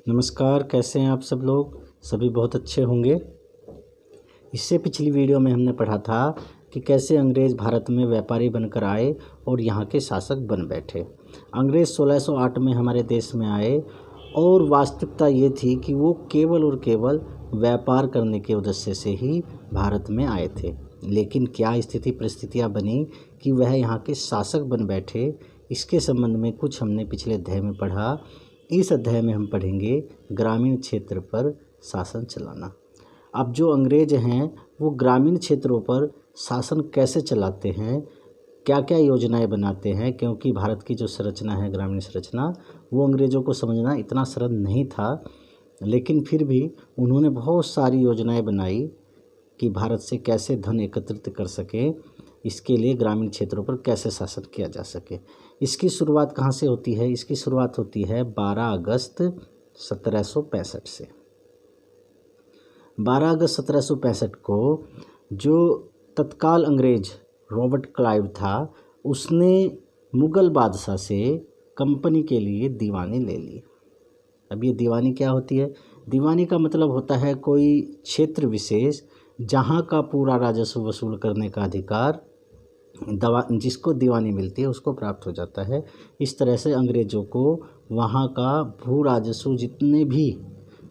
नमस्कार, कैसे हैं आप सब लोग? सभी बहुत अच्छे होंगे। इससे पिछली वीडियो में हमने पढ़ा था कि कैसे अंग्रेज़ भारत में व्यापारी बनकर आए और यहाँ के शासक बन बैठे। अंग्रेज़ 1608 में हमारे देश में आए और वास्तविकता ये थी कि वो केवल और केवल व्यापार करने के उद्देश्य से ही भारत में आए थे। लेकिन क्या स्थिति परिस्थितियाँ बनी कि वह यहाँ के शासक बन बैठे, इसके संबंध में कुछ हमने पिछले अध्याय में पढ़ा। इस अध्याय में हम पढ़ेंगे ग्रामीण क्षेत्र पर शासन चलाना। अब जो अंग्रेज हैं वो ग्रामीण क्षेत्रों पर शासन कैसे चलाते हैं, क्या क्या योजनाएं बनाते हैं, क्योंकि भारत की जो संरचना है ग्रामीण संरचना, वो अंग्रेज़ों को समझना इतना सरल नहीं था। लेकिन फिर भी उन्होंने बहुत सारी योजनाएं बनाई कि भारत से कैसे धन एकत्रित कर सके, इसके लिए ग्रामीण क्षेत्रों पर कैसे शासन किया जा सके। इसकी शुरुआत कहाँ से होती है? इसकी शुरुआत होती है 12 अगस्त 1765 से। 12 अगस्त 1765 को जो तत्काल अंग्रेज रॉबर्ट क्लाइव था, उसने मुग़ल बादशाह से कंपनी के लिए दीवानी ले ली। अब ये दीवानी क्या होती है? दीवानी का मतलब होता है कोई क्षेत्र विशेष जहाँ का पूरा राजस्व वसूल करने का अधिकार जिसको दीवानी मिलती है उसको प्राप्त हो जाता है। इस तरह से अंग्रेज़ों को वहाँ का भू राजस्व जितने भी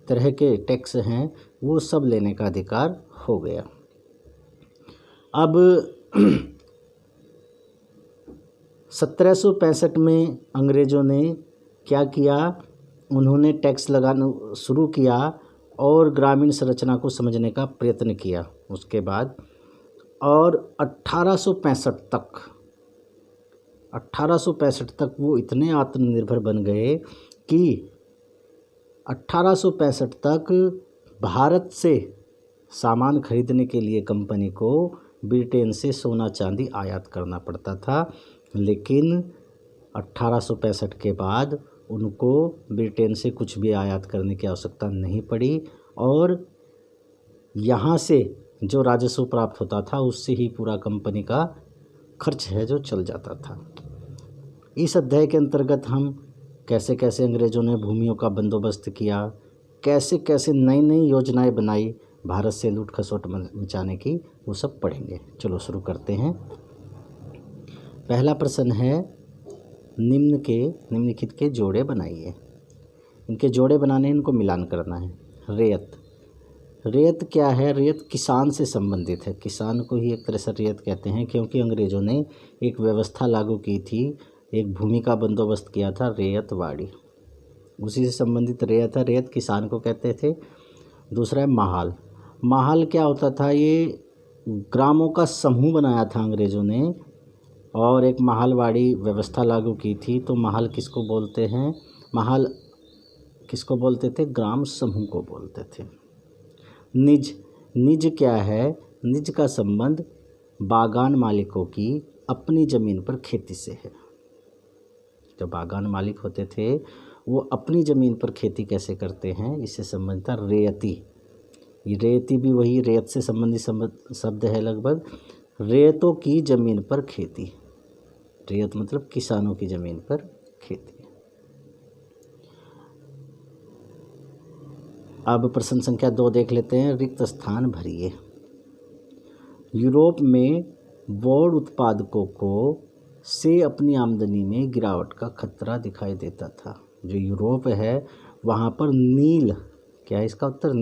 तरह के टैक्स हैं वो सब लेने का अधिकार हो गया। अब 1765 में अंग्रेज़ों ने क्या किया? उन्होंने टैक्स लगाना शुरू किया और ग्रामीण संरचना को समझने का प्रयत्न किया। उसके बाद और 1865 तक वो इतने आत्मनिर्भर बन गए कि 1865 तक भारत से सामान खरीदने के लिए कंपनी को ब्रिटेन से सोना चांदी आयात करना पड़ता था। लेकिन 1865 के बाद उनको ब्रिटेन से कुछ भी आयात करने की आवश्यकता नहीं पड़ी और यहाँ से जो राजस्व प्राप्त होता था उससे ही पूरा कंपनी का खर्च है जो चल जाता था। इस अध्याय के अंतर्गत हम कैसे कैसे अंग्रेज़ों ने भूमियों का बंदोबस्त किया, कैसे कैसे नई नई योजनाएं बनाई भारत से लूट खसोट मचाने की, वो सब पढ़ेंगे। चलो शुरू करते हैं। पहला प्रश्न है, निम्नलिखित के जोड़े बनाइए। इनके जोड़े बनाने, इनको मिलान करना है। रेत क्या है? रेत किसान से संबंधित है। किसान को ही एक तरह से रेत कहते हैं, क्योंकि अंग्रेज़ों ने एक व्यवस्था लागू की थी, एक भूमि का बंदोबस्त किया था, रेतवाड़ी, उसी से संबंधित रेत है। रेत किसान को कहते थे। दूसरा है महाल। महाल क्या होता था? ये ग्रामों का समूह बनाया था अंग्रेज़ों ने और एक महालवाड़ी व्यवस्था लागू की थी। तो महाल किसको बोलते हैं? महाल किसको बोलते थे? ग्राम समूह को बोलते थे। निज क्या है? निज का संबंध बागान मालिकों की अपनी ज़मीन पर खेती से है। जो बागान मालिक होते थे वो अपनी ज़मीन पर खेती कैसे करते हैं, इससे संबंधित था रेयती। ये रेयती भी वही रेत से संबंधित शब्द है लगभग। रेतों की ज़मीन पर खेती, रेत मतलब किसानों की ज़मीन पर खेती। अब प्रश्न संख्या 2 देख लेते हैं। रिक्त स्थान भरिए। यूरोप में वोड उत्पादकों को से अपनी आमदनी में गिरावट का खतरा दिखाई देता था। जो यूरोप है वहाँ पर नील, क्या है इसका उत्तर?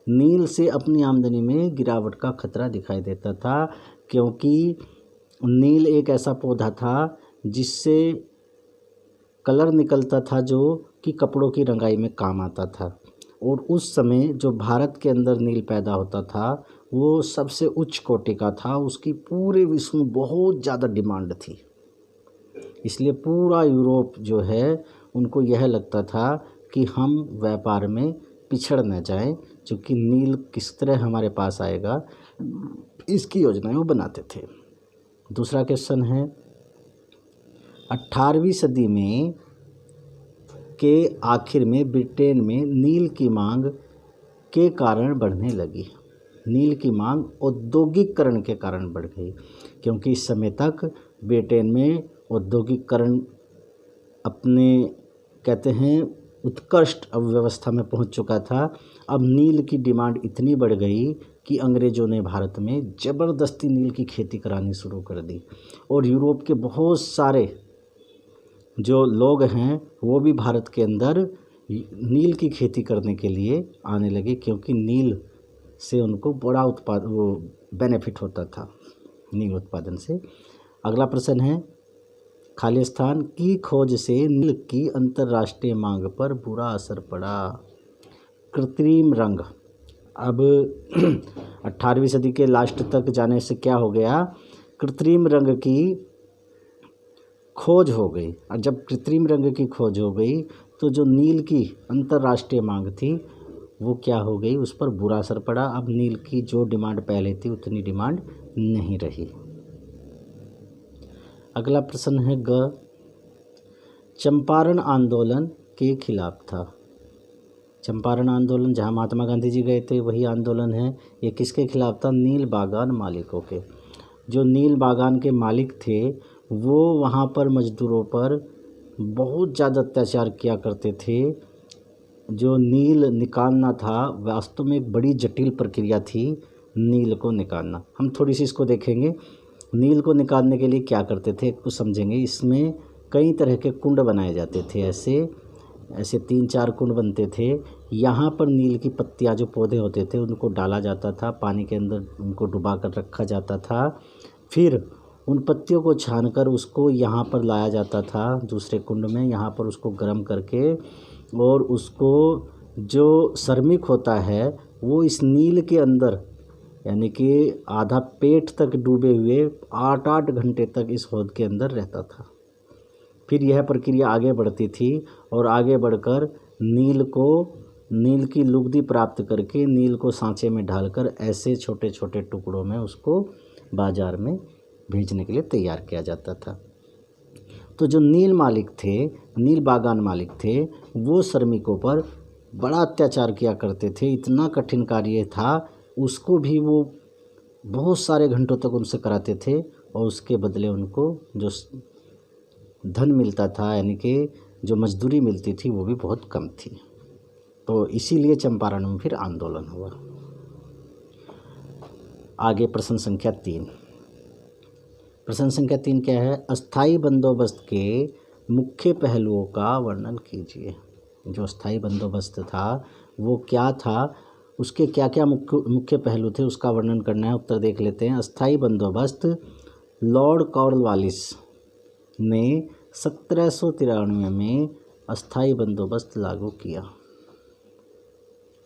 नील से अपनी आमदनी में गिरावट का खतरा दिखाई देता था, क्योंकि नील एक ऐसा पौधा था जिससे कलर निकलता था जो कि कपड़ों की रंगाई में काम आता था। और उस समय जो भारत के अंदर नील पैदा होता था वो सबसे उच्च कोटि का था, उसकी पूरे विश्व में बहुत ज़्यादा डिमांड थी। इसलिए पूरा यूरोप जो है उनको यह लगता था कि हम व्यापार में पिछड़ न जाएं, क्योंकि नील किस तरह हमारे पास आएगा इसकी योजनाएं वो बनाते थे। दूसरा क्वेश्चन है, 18वीं सदी में के आखिर में ब्रिटेन में नील की मांग के कारण बढ़ने लगी। नील की मांग औद्योगिकरण के कारण बढ़ गई, क्योंकि इस समय तक ब्रिटेन में औद्योगिकरण अपने कहते हैं उत्कृष्ट अव्यवस्था में पहुंच चुका था। अब नील की डिमांड इतनी बढ़ गई कि अंग्रेज़ों ने भारत में ज़बरदस्ती नील की खेती करानी शुरू कर दी और यूरोप के बहुत सारे जो लोग हैं वो भी भारत के अंदर नील की खेती करने के लिए आने लगे, क्योंकि नील से उनको बड़ा बेनिफिट होता था नील उत्पादन से। अगला प्रश्न है, खालिस्तान की खोज से नील की अंतर्राष्ट्रीय मांग पर बुरा असर पड़ा। कृत्रिम रंग। अब 18वीं सदी के लास्ट तक जाने से क्या हो गया, कृत्रिम रंग की खोज हो गई। और जब कृत्रिम रंग की खोज हो गई तो जो नील की अंतर्राष्ट्रीय मांग थी वो क्या हो गई, उस पर बुरा असर पड़ा। अब नील की जो डिमांड पहले थी उतनी डिमांड नहीं रही। अगला प्रश्न है ग, चंपारण आंदोलन के खिलाफ था। चंपारण आंदोलन जहां महात्मा गांधी जी गए थे वही आंदोलन है। ये किसके खिलाफ था, नील बागान मालिकों के। जो नील बागान के मालिक थे वो वहाँ पर मजदूरों पर बहुत ज़्यादा अत्याचार किया करते थे। जो नील निकालना था वास्तव में एक बड़ी जटिल प्रक्रिया थी नील को निकालना। हम थोड़ी सी इसको देखेंगे। नील को निकालने के लिए क्या करते थे कुछ समझेंगे। इसमें कई तरह के कुंड बनाए जाते थे, ऐसे 3-4 कुंड बनते थे। यहाँ पर नील की पत्तियाँ जो पौधे होते थे उनको डाला जाता था, पानी के अंदर उनको डुबा कर रखा जाता था। फिर उन पत्तियों को छानकर उसको यहाँ पर लाया जाता था दूसरे कुंड में, यहाँ पर उसको गर्म करके, और उसको जो श्रमिक होता है वो इस नील के अंदर यानी कि आधा पेट तक डूबे हुए 8-8 घंटे तक इस हौद के अंदर रहता था। फिर यह प्रक्रिया आगे बढ़ती थी और आगे बढ़कर नील की लुगदी प्राप्त करके नील को सांचे में ढालकर ऐसे छोटे छोटे टुकड़ों में उसको बाज़ार में भेजने के लिए तैयार किया जाता था। तो जो नील बागान मालिक थे वो श्रमिकों पर बड़ा अत्याचार किया करते थे। इतना कठिन कार्य था, उसको भी वो बहुत सारे घंटों तक उनसे कराते थे और उसके बदले उनको जो धन मिलता था यानी कि जो मजदूरी मिलती थी वो भी बहुत कम थी। तो इसीलिए चंपारण में फिर आंदोलन हुआ। आगे प्रश्न संख्या 3। प्रश्न संख्या 3 क्या है, अस्थाई बंदोबस्त के मुख्य पहलुओं का वर्णन कीजिए। जो अस्थाई बंदोबस्त था वो क्या था, उसके क्या क्या मुख्य पहलू थे उसका वर्णन करना है। उत्तर देख लेते हैं। अस्थाई बंदोबस्त लॉर्ड कॉर्नवालिस ने 1793 में अस्थाई बंदोबस्त लागू किया।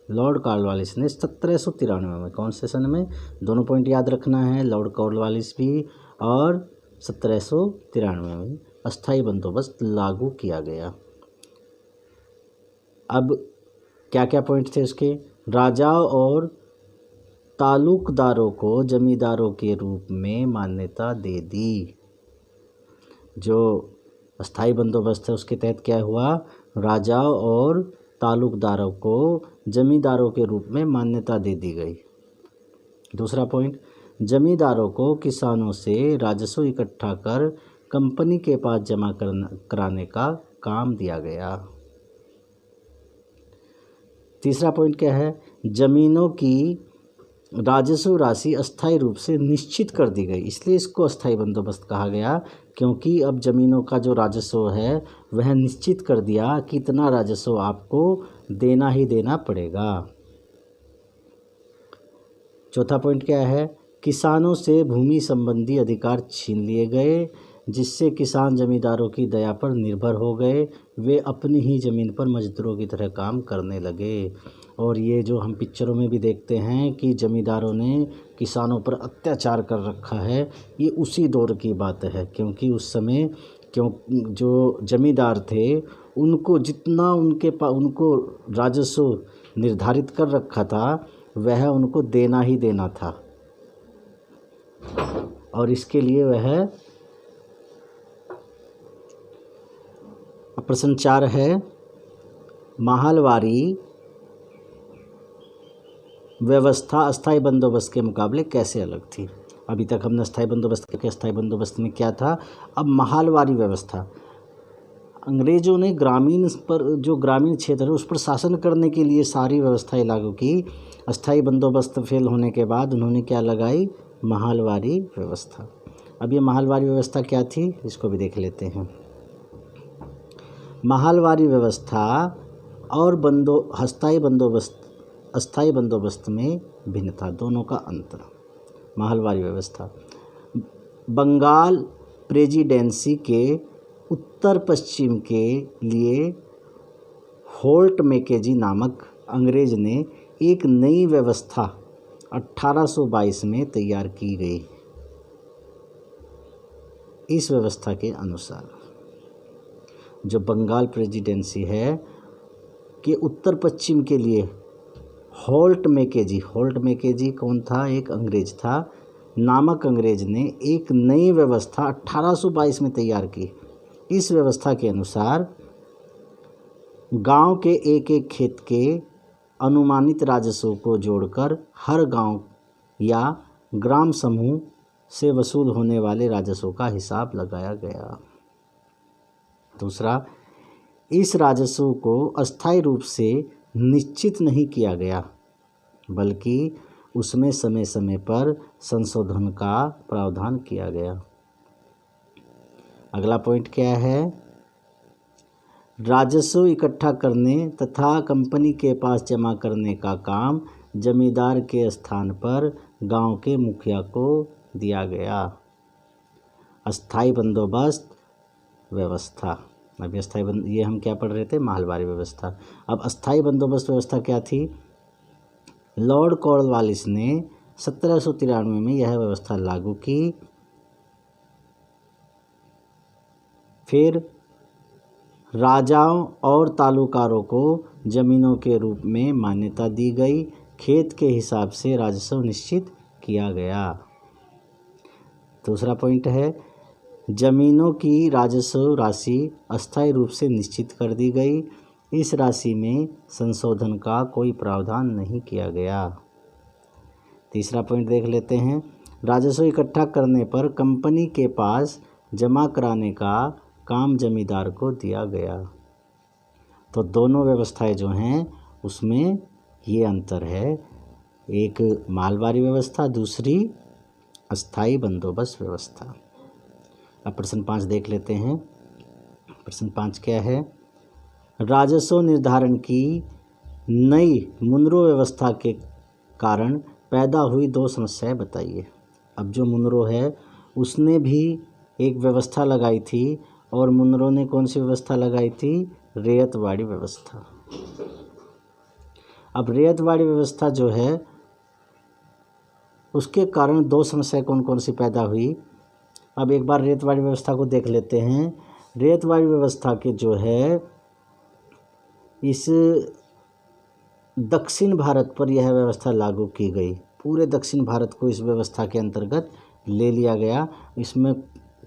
लॉर्ड कॉर्नवालिस ने 1793 में, कौन से सन में, दोनों पॉइंट याद रखना है, लॉर्ड कॉर्नवालिस भी और 1793 में अस्थाई बंदोबस्त लागू किया गया। अब क्या क्या पॉइंट थे उसके, राजाओं और तालुकदारों को जमींदारों के रूप में मान्यता दे दी। जो अस्थाई बंदोबस्त है उसके तहत क्या हुआ, राजाओं और तालुकदारों को जमींदारों के रूप में मान्यता दे दी गई। दूसरा पॉइंट, जमींदारों को किसानों से राजस्व इकट्ठा कर कंपनी के पास जमा कराने का काम दिया गया। तीसरा पॉइंट क्या है, जमीनों की राजस्व राशि अस्थायी रूप से निश्चित कर दी गई। इसलिए इसको अस्थायी बंदोबस्त कहा गया, क्योंकि अब ज़मीनों का जो राजस्व है वह निश्चित कर दिया कि इतना राजस्व आपको देना ही देना पड़ेगा। चौथा पॉइंट क्या है, किसानों से भूमि संबंधी अधिकार छीन लिए गए, जिससे किसान जमींदारों की दया पर निर्भर हो गए। वे अपनी ही ज़मीन पर मजदूरों की तरह काम करने लगे। और ये जो हम पिक्चरों में भी देखते हैं कि जमींदारों ने किसानों पर अत्याचार कर रखा है, ये उसी दौर की बात है। क्योंकि उस समय जो जमींदार थे उनको जितना उनको राजस्व निर्धारित कर रखा था वह उनको देना ही देना था, और इसके लिए वह प्रश्न 4 है, माहलवारी व्यवस्था अस्थाई बंदोबस्त के मुकाबले कैसे अलग थी। अभी तक हमने अस्थाई बंदोबस्त में क्या था, अब माहलवारी व्यवस्था। अंग्रेज़ों ने ग्रामीण पर, जो ग्रामीण क्षेत्र है उस पर शासन करने के लिए सारी व्यवस्थाएं लागू की। अस्थाई बंदोबस्त फेल होने के बाद उन्होंने क्या लगाई, महलवारी व्यवस्था। अब ये महलवारी व्यवस्था क्या थी, इसको भी देख लेते हैं। महलवारी व्यवस्था और अस्थाई बंदोबस्त में भिन्न था, दोनों का अंतर। महलवारी व्यवस्था बंगाल प्रेसिडेंसी के उत्तर पश्चिम के लिए होल्ट मैकेजी नामक अंग्रेज ने एक नई व्यवस्था 1822 में तैयार की गई। इस व्यवस्था के अनुसार जो बंगाल प्रेसिडेंसी है के उत्तर पश्चिम के लिए होल्ट मैकेजी कौन था, एक अंग्रेज था, नामक अंग्रेज ने एक नई व्यवस्था 1822 में तैयार की। इस व्यवस्था के अनुसार गांव के एक एक खेत के अनुमानित राजस्व को जोड़कर हर गांव या ग्राम समूह से वसूल होने वाले राजस्व का हिसाब लगाया गया। दूसरा, इस राजस्व को अस्थायी रूप से निश्चित नहीं किया गया, बल्कि उसमें समय समय पर संशोधन का प्रावधान किया गया। अगला पॉइंट क्या है, राजस्व इकट्ठा करने तथा कंपनी के पास जमा करने का काम जमींदार के स्थान पर गांव के मुखिया को दिया गया। अस्थाई बंदोबस्त व्यवस्था, अभी ये हम क्या पढ़ रहे थे, महलवारी व्यवस्था। अब अस्थाई बंदोबस्त व्यवस्था क्या थी, लॉर्ड कॉर्नवालिस ने 1793 में यह व्यवस्था लागू की। फिर राजाओं और तालुकारों को जमीनों के रूप में मान्यता दी गई। खेत के हिसाब से राजस्व निश्चित किया गया। दूसरा पॉइंट है, जमीनों की राजस्व राशि अस्थायी रूप से निश्चित कर दी गई। इस राशि में संशोधन का कोई प्रावधान नहीं किया गया। तीसरा पॉइंट देख लेते हैं, राजस्व इकट्ठा करने पर कंपनी के पास जमा कराने का काम जमींदार को दिया गया। तो दोनों व्यवस्थाएं जो हैं उसमें ये अंतर है, एक महलवारी व्यवस्था, दूसरी अस्थाई बंदोबस्त व्यवस्था। अब प्रश्न 5 देख लेते हैं। प्रश्न 5 क्या है, राजस्व निर्धारण की नई मुनरो व्यवस्था के कारण पैदा हुई 2 समस्याएं बताइए। अब जो मुनरो है उसने भी एक व्यवस्था लगाई थी, और मुनरो ने कौन सी व्यवस्था लगाई थी, रैयतवाड़ी व्यवस्था। अब रैयतवाड़ी व्यवस्था जो है उसके कारण 2 समस्याएं कौन कौन सी पैदा हुई। अब एक बार रैयतवाड़ी व्यवस्था को देख लेते हैं। रैयतवाड़ी व्यवस्था के जो है इस दक्षिण भारत पर यह व्यवस्था लागू की गई। पूरे दक्षिण भारत को इस व्यवस्था के अंतर्गत ले लिया गया। इसमें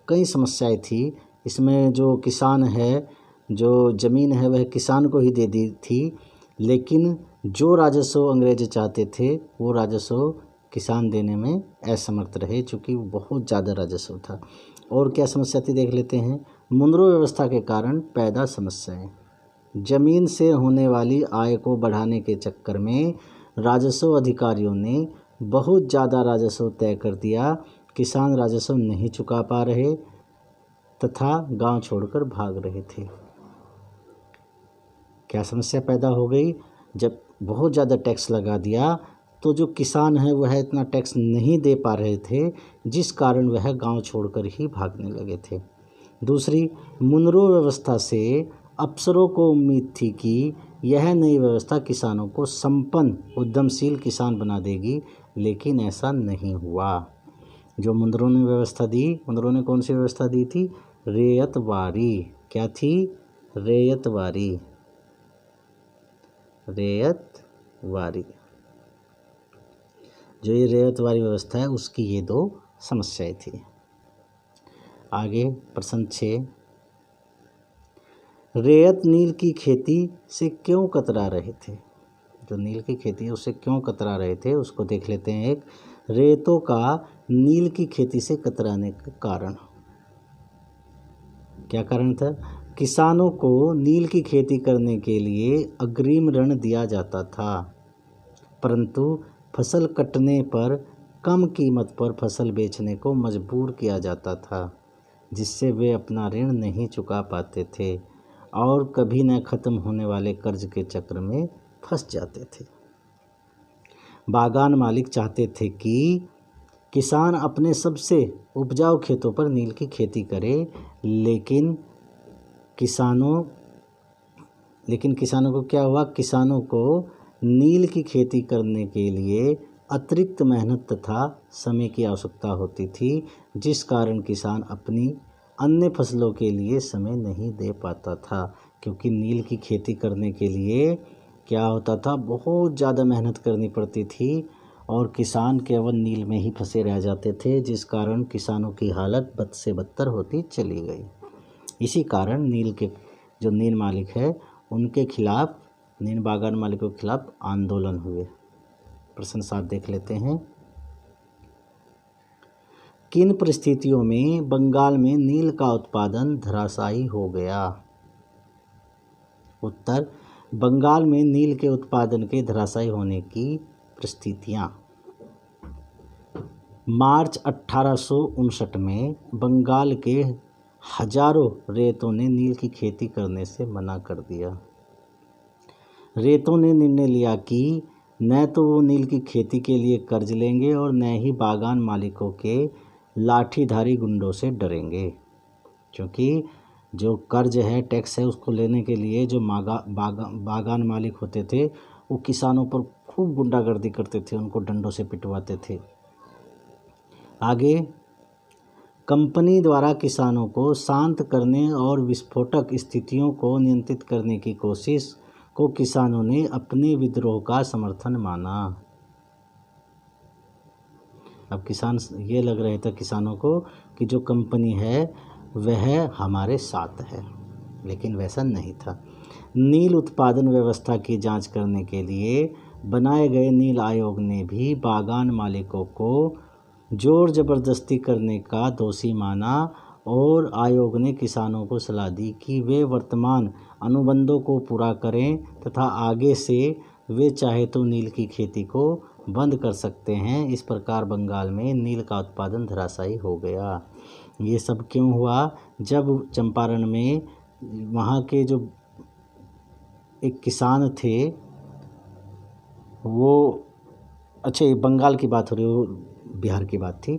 कई समस्याएं थी। इसमें जो किसान है, जो ज़मीन है वह किसान को ही दे दी थी, लेकिन जो राजस्व अंग्रेज चाहते थे वो राजस्व किसान देने में असमर्थ रहे, चूँकि वो बहुत ज़्यादा राजस्व था। और क्या समस्या थी देख लेते हैं। मुनरो व्यवस्था के कारण पैदा समस्याएं, जमीन से होने वाली आय को बढ़ाने के चक्कर में राजस्व अधिकारियों ने बहुत ज़्यादा राजस्व तय कर दिया। किसान राजस्व नहीं चुका पा रहे तथा गांव छोड़कर भाग रहे थे। क्या समस्या पैदा हो गई, जब बहुत ज़्यादा टैक्स लगा दिया तो जो किसान है वह इतना टैक्स नहीं दे पा रहे थे, जिस कारण वह गांव छोड़कर ही भागने लगे थे। दूसरी, मुनरो व्यवस्था से अफसरों को उम्मीद थी कि यह नई व्यवस्था किसानों को संपन्न उद्यमशील किसान बना देगी, लेकिन ऐसा नहीं हुआ। जो मुनरो ने व्यवस्था दी, मुनरो ने कौन सी व्यवस्था दी थी, रैयतवाड़ी। क्या थी, रैयतवाड़ी। रैयतवाड़ी, जो ये रैयतवाड़ी व्यवस्था है उसकी ये 2 समस्याएं थी। आगे प्रश्न 6, रैयत नील की खेती से क्यों कतरा रहे थे। जो नील की खेती है उससे क्यों कतरा रहे थे उसको देख लेते हैं। एक, रैयतों का नील की खेती से कतराने का कारण, क्या कारण था, किसानों को नील की खेती करने के लिए अग्रिम ऋण दिया जाता था, परंतु फसल कटने पर कम कीमत पर फसल बेचने को मजबूर किया जाता था, जिससे वे अपना ऋण नहीं चुका पाते थे और कभी न ख़त्म होने वाले कर्ज के चक्र में फंस जाते थे। बागान मालिक चाहते थे कि किसान अपने सबसे उपजाऊ खेतों पर नील की खेती करे, लेकिन किसानों को क्या हुआ, किसानों को नील की खेती करने के लिए अतिरिक्त मेहनत तथा समय की आवश्यकता होती थी, जिस कारण किसान अपनी अन्य फसलों के लिए समय नहीं दे पाता था। क्योंकि नील की खेती करने के लिए क्या होता था, बहुत ज़्यादा मेहनत करनी पड़ती थी और किसान केवल नील में ही फंसे रह जाते थे, जिस कारण किसानों की हालत बद से बदतर होती चली गई। इसी कारण जो नील मालिक है उनके खिलाफ, नील बागान मालिकों के खिलाफ आंदोलन हुए। प्रश्न 7 देख लेते हैं। किन परिस्थितियों में बंगाल में नील का उत्पादन धराशायी हो गया? उत्तर, बंगाल में नील के उत्पादन के धराशायी होने की परिस्थितियाँ। मार्च 1859 में बंगाल के हजारों रेतों ने नील की खेती करने से मना कर दिया। रेतों ने निर्णय लिया कि न तो वो नील की खेती के लिए कर्ज लेंगे और न ही बागान मालिकों के लाठीधारी गुंडों से डरेंगे, क्योंकि जो कर्ज है, टैक्स है, उसको लेने के लिए जो बागान मालिक होते थे वो किसानों पर खूब गुंडागर्दी करते थे, उनको डंडों से पिटवाते थे। आगे, कंपनी द्वारा किसानों को शांत करने और विस्फोटक स्थितियों को नियंत्रित करने की कोशिश को किसानों ने अपने विद्रोह का समर्थन माना। अब ये लग रहा था किसानों को कि जो कंपनी है वह हमारे साथ है, लेकिन वैसा नहीं था। नील उत्पादन व्यवस्था की जांच करने के लिए बनाए गए नील आयोग ने भी बागान मालिकों को जोर जबरदस्ती करने का दोषी माना और आयोग ने किसानों को सलाह दी कि वे वर्तमान अनुबंधों को पूरा करें तथा आगे से वे चाहे तो नील की खेती को बंद कर सकते हैं। इस प्रकार बंगाल में नील का उत्पादन धराशायी हो गया। ये सब क्यों हुआ? जब चंपारण में वहाँ के जो एक किसान थे वो, अच्छा ये बंगाल की बात हो रही, वो बिहार की बात थी,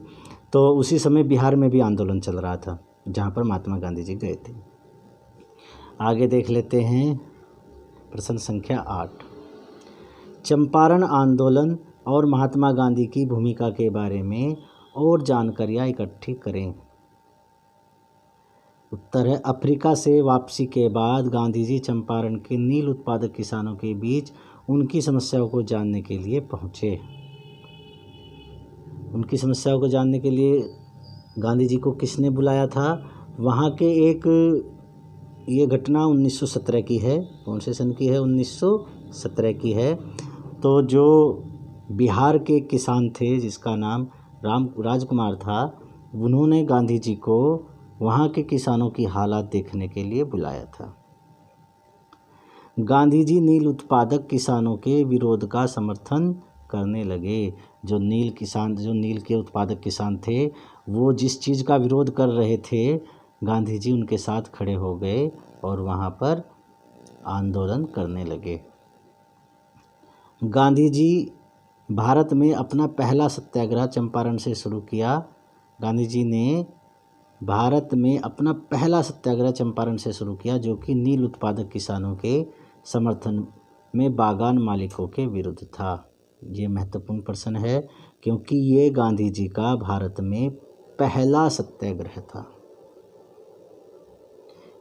तो उसी समय बिहार में भी आंदोलन चल रहा था जहाँ पर महात्मा गांधी जी गए थे। आगे देख लेते हैं प्रश्न संख्या 8। चंपारण आंदोलन और महात्मा गांधी की भूमिका के बारे में और जानकारियाँ इकट्ठी करें। उत्तर है, अफ्रीका से वापसी के बाद गांधी जी चंपारण के नील उत्पादक किसानों के बीच उनकी समस्याओं को जानने के लिए पहुँचे। उनकी समस्याओं को जानने के लिए गांधी जी को किसने बुलाया था? वहाँ के ये घटना 1917 की है। कौन से सन की है? 1917 की है। तो जो बिहार के किसान थे जिसका नाम राजकुमार था, उन्होंने गांधी जी को वहाँ के किसानों की हालात देखने के लिए बुलाया था। गांधी जी नील उत्पादक किसानों के विरोध का समर्थन करने लगे। जो नील के उत्पादक किसान थे, वो जिस चीज़ का विरोध कर रहे थे, गांधी जी उनके साथ खड़े हो गए और वहाँ पर आंदोलन करने लगे। गांधी जी भारत में अपना पहला सत्याग्रह चंपारण से शुरू किया। गांधी जी ने भारत में अपना पहला सत्याग्रह चंपारण से शुरू किया, जो कि नील उत्पादक किसानों के समर्थन में बागान मालिकों के विरुद्ध था। ये महत्वपूर्ण प्रश्न है क्योंकि ये गांधी जी का भारत में पहला सत्याग्रह था।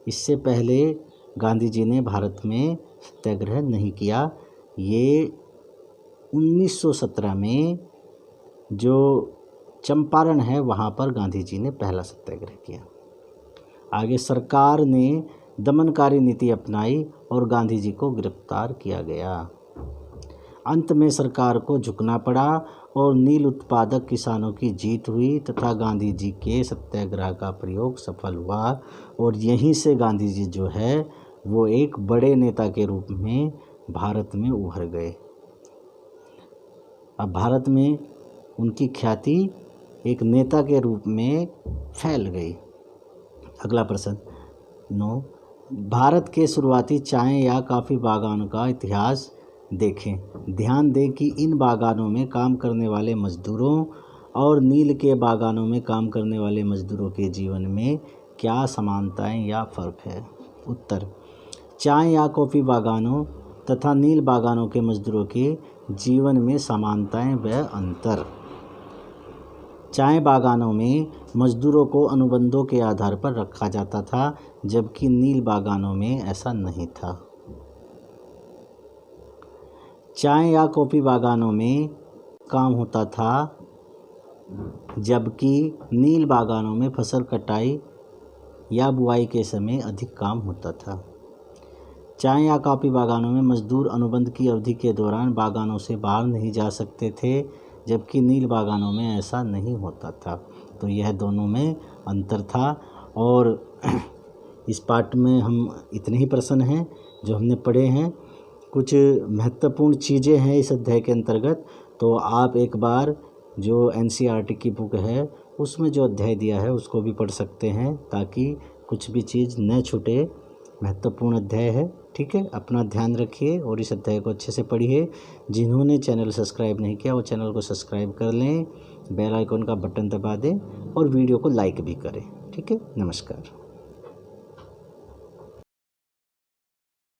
इससे पहले गांधी जी ने भारत में सत्याग्रह नहीं किया। ये 1917 में जो चंपारण है वहाँ पर गांधी जी ने पहला सत्याग्रह किया। आगे सरकार ने दमनकारी नीति अपनाई और गांधी जी को गिरफ्तार किया गया। अंत में सरकार को झुकना पड़ा और नील उत्पादक किसानों की जीत हुई तथा गांधी जी के सत्याग्रह का प्रयोग सफल हुआ और यहीं से गांधी जी जो है वो एक बड़े नेता के रूप में भारत में उभर गए। अब भारत में उनकी ख्याति एक नेता के रूप में फैल गई। अगला प्रश्न 9, भारत के शुरुआती चाय या कॉफ़ी बागानों का इतिहास देखें। ध्यान दें कि इन बागानों में काम करने वाले मजदूरों और नील के बागानों में काम करने वाले मजदूरों के जीवन में क्या समानताएं या फ़र्क है। उत्तर, चाय या कॉफ़ी बागानों तथा नील बागानों के मजदूरों के जीवन में समानताएं व अंतर। चाय बागानों में मजदूरों को अनुबंधों के आधार पर रखा जाता था, जबकि नील बागानों में ऐसा नहीं था। चाय या कॉफ़ी बागानों में काम होता था, जबकि नील बागानों में फसल कटाई या बुआई के समय अधिक काम होता था। चाय या कॉफ़ी बागानों में मजदूर अनुबंध की अवधि के दौरान बागानों से बाहर नहीं जा सकते थे, जबकि नील बागानों में ऐसा नहीं होता था। तो यह दोनों में अंतर था। और इस पाठ में हम इतने ही प्रश्न हैं जो हमने पढ़े हैं। कुछ महत्वपूर्ण चीज़ें हैं इस अध्याय के अंतर्गत, तो आप एक बार जो NCERT की बुक है उसमें जो अध्याय दिया है उसको भी पढ़ सकते हैं, ताकि कुछ भी चीज़ न छूटे। महत्वपूर्ण अध्याय है। ठीक है, अपना ध्यान रखिए और इस अध्याय को अच्छे से पढ़िए। जिन्होंने चैनल सब्सक्राइब नहीं किया वो चैनल को सब्सक्राइब कर लें, बेल आइकन का बटन दबा दें और वीडियो को लाइक भी करें। ठीक है, नमस्कार।